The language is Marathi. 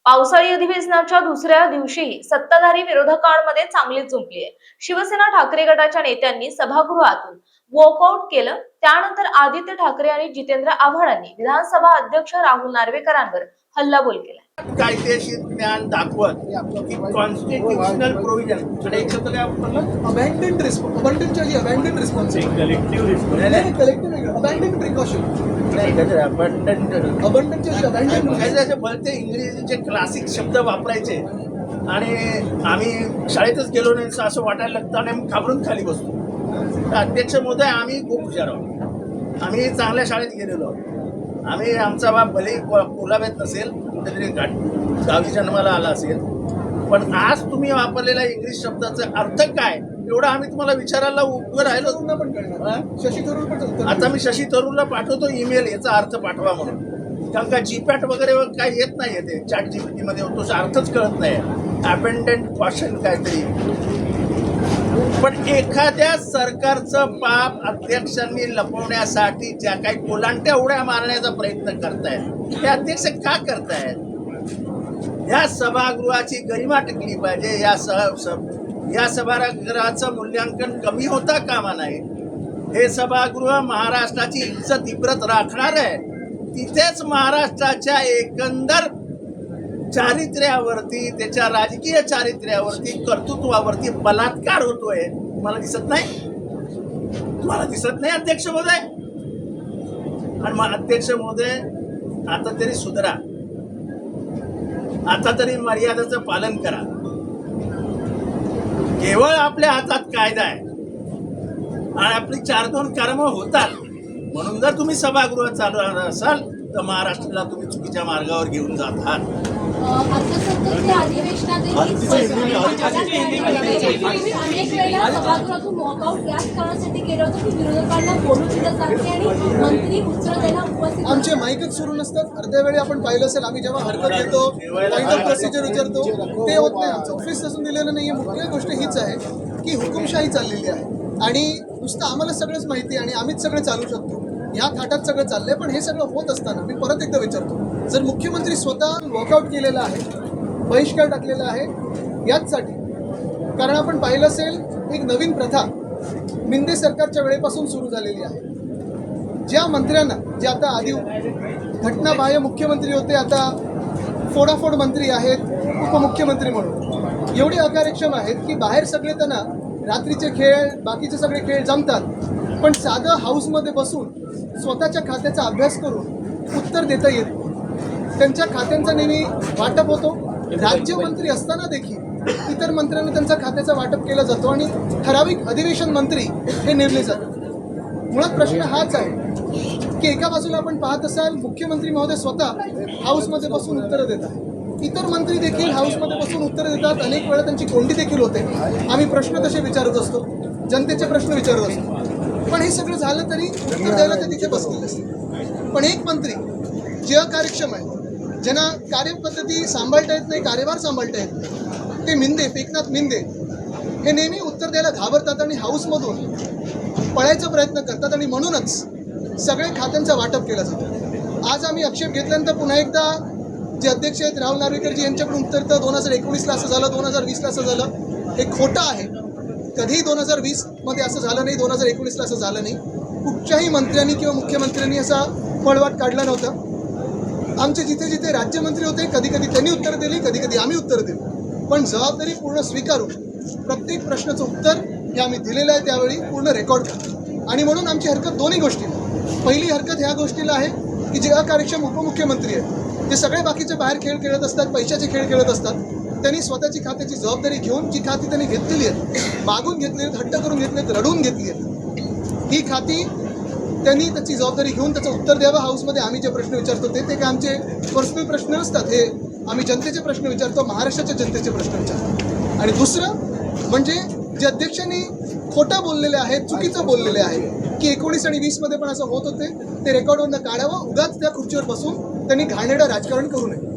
पावसाळी अधिवेशनाच्या दुसऱ्या दिवशी सत्ताधारी विरोधकांमध्ये चांगलीच जुंपली आहे। शिवसेना ठाकरे गटाच्या नेत्यांनी सभागृहातून वॉकआउट केलं। त्यानंतर आदित्य ठाकरे आणि जितेंद्र आव्हाडांनी विधानसभा अध्यक्ष राहुल नार्वेकरांवर हल्लाबोल केला। कायदेशीर ज्ञान दाखवत कॉन्स्टिट्यूशनल प्रोविजन एक शब्द काय वापरलं? अबँडन्ड रिस्पॉन्सिबिलिटी कलेक्टिव्ह अबँडन्ड प्रिकॉशन भलते इंग्रजीचे क्लासिक शब्द वापरायचे आणि आम्ही शाळेतच गेलो नाही असं वाटायला लागतं आणि घाबरून खाली बसतो। तर अध्यक्ष महोदय, आम्ही खूप हुशार आहोत, आम्ही चांगल्या शाळेत गेलेलो आहोत, आम्ही आमचा बाप भले कोलाब्यात नसेल, कुठेतरी गावी जन्माला आला असेल, पण आज तुम्ही वापरलेला इंग्लिश शब्दाचा अर्थ काय एवढं आम्ही तुम्हाला विचारायला उभं राहिलो पण करणार। शशी थरूर पण आता मी शशी थरूरला पाठवतो ईमेल, याचा अर्थ पाठवा म्हणून, कारण का जीपॅट वगैरे काही येत नाही येते, चॅट जीपीटी मध्ये तो अर्थच कळत नाही, अबँडन्ड क्वेश्चन काहीतरी। पण एखाद्या सरकारचं पाप अध्यक्षांनी लपवण्यासाठी ज्या काही कोलांट्या उड्या मारण्याचा प्रयत्न करतायत ते अध्यक्ष का करतायत? या सभागृहाची गरिमा टिकली पाहिजे, या सभागृहाचं मूल्यांकन कमी होता कामा नये। हे सभागृह महाराष्ट्राची इज्जत इब्रत राखणार आहे, तिथेच महाराष्ट्राच्या एकंदर चारित्र्यावरती, त्याच्या राजकीय चारित्र्यावरती, कर्तृत्वावरती बलात्कार होतोय। तुम्हाला दिसत नाही? तुम्हाला दिसत नाही अध्यक्ष महोदय? आणि मग अध्यक्ष महोदय, आता तरी सुधरा, आता तरी मर्यादेचं पालन करा। केवळ आपल्या हातात कायदा आहे आणि आपली 4-2 कर्म होतात, म्हणून जर तुम्ही सभागृह चालवणार असाल तर महाराष्ट्राला तुम्ही चुकीच्या मार्गावर घेऊन जात आहात। अनेक वेळा सभागृहातून वॉकआउट याच कारणासाठी केलं होतं की विरोधकांना बोलू दिलं जाते आणि मंत्री उत्तर द्यायला उपस्थित। आमचे माईकच सुरू नसतात। अर्ध्या वेळी आपण पाहिलं असेल, आम्ही जेव्हा हरकत घेतो, पॉईंट ऑफ प्रोसिजर विचारतो, ते होत नाही। आमचं ऑफिस नसून दिलेलं नाहीये। मुख्य गोष्ट हीच आहे की हुकुमशाही चाललेली आहे आणि नुसतं आम्हाला सगळंच माहिती आणि आम्हीच सगळं चालू शकतो, ह्या थाटात सगळं चाललंय। पण हे सगळं होत असताना मी परत एकदा विचारतो, जर मुख्यमंत्री स्वतः वॉकआउट केलेला आहे, बहिष्कार टाकलेला आहे याचसाठी, कारण आपण पाहिलं असेल एक नवीन प्रथा मिंदे सरकारच्या वेळेपासून सुरू झालेली आहे। ज्या मंत्र्यांना, जे आता आधी घटनाबाह्य मुख्यमंत्री होते, आता फोडाफोड मंत्री आहेत, उपमुख्यमंत्री म्हणून, एवढे अकार्यक्षम आहेत की बाहेर सगळे त्यांना रात्रीचे खेळ, बाकीचे सगळे खेळ जमतात, पण साधं हाऊसमध्ये बसून स्वतःच्या खात्याचा अभ्यास करून उत्तर देता येत नाही। त्यांच्या खात्यांचा नेहमी वाटप होतो, राज्यमंत्री असताना देखील इतर मंत्र्यांना त्यांचा खात्याचा वाटप केला जातो आणि ठराविक अधिवेशन मंत्री हे नेमले जातात। मुळात प्रश्न हाच आहे की एका बाजूला आपण पाहत असाल मुख्यमंत्री महोदय स्वतः हाऊसमध्ये बसून उत्तरं देतात, इतर मंत्री देखील हाऊसमध्ये बसून उत्तरं देतात, अनेक वेळा त्यांची कोंडी देखील होते, आम्ही प्रश्न तसे विचारत असतो, जनतेचे प्रश्न विचारत असतो, पण हे सगळं झालं तरी उत्तर द्यायला ते तिथे बसलेले असते। पण एक मंत्री जे अकार्यक्षम आहे, ज्यांना कार्यपद्धती सांभाळता येत नाही, कार्यभार सांभाळता येत नाही, ते मिंदे, एकनाथ मिंदे, हे नेहमी उत्तर द्यायला घाबरतात आणि हाऊसमधून पळायचा प्रयत्न करतात आणि म्हणूनच सगळे खात्यांचा वाटप केलं जातं। आज आम्ही आक्षेप घेतल्यानंतर पुन्हा एकदा जे अध्यक्ष आहेत राहुल नार्वेकर यांच्याकडून उत्तर तर 2019ला असं झालं, 2020ला असं झालं, हे खोटं आहे। कधीही 2020मध्ये असं झालं नाही, 2019ला असं झालं नाही। कुठच्याही मंत्र्यांनी किंवा मुख्यमंत्र्यांनी असा पळवाट काढला नव्हता। आमचे जिथे जिथे राज्यमंत्री होते, कधी कधी त्यांनी उत्तर दिली, कधी कधी आम्ही उत्तर दिली, पण जबाबदारी पूर्ण स्वीकारून प्रत्येक प्रश्नाचं उत्तर हे आम्ही दिलेलं आहे, त्यावेळी पूर्ण रेकॉर्ड करतो। आणि म्हणून आमची हरकत दोन्ही गोष्टीला, पहिली हरकत ह्या गोष्टीला आहे की जे अकार्यक्षम उपमुख्यमंत्री आहेत, ते सगळे बाकीचे बाहेर खेळ खेळत असतात, पैशाचे खेळ खेळत असतात, त्यांनी स्वतःची खात्याची जबाबदारी घेऊन जी खाती त्यांनी घेतलेली आहेत, मागून घेतली आहेत, हट्ट करून घेतली आहेत, रडून घेतली आहेत, ही खाती त्यांनी त्याची जबाबदारी घेऊन त्याचं उत्तर द्यावं। हाऊसमध्ये आम्ही जे प्रश्न विचारतो ते काय आमचे पर्सनल प्रश्न नसतात, हे आम्ही जनतेचे प्रश्न विचारतो, महाराष्ट्राच्या जनतेचे प्रश्न विचारतो। आणि दुसरं म्हणजे जे अध्यक्षांनी खोटं बोललेले आहेत, चुकीचं बोललेले आहे की 19 आणि 20मध्ये पण असं होत होते, ते रेकॉर्डवरनं काढावं, उगाच त्या खुर्चीवर बसून त्यांनी घाणेरडं राजकारण करू नये।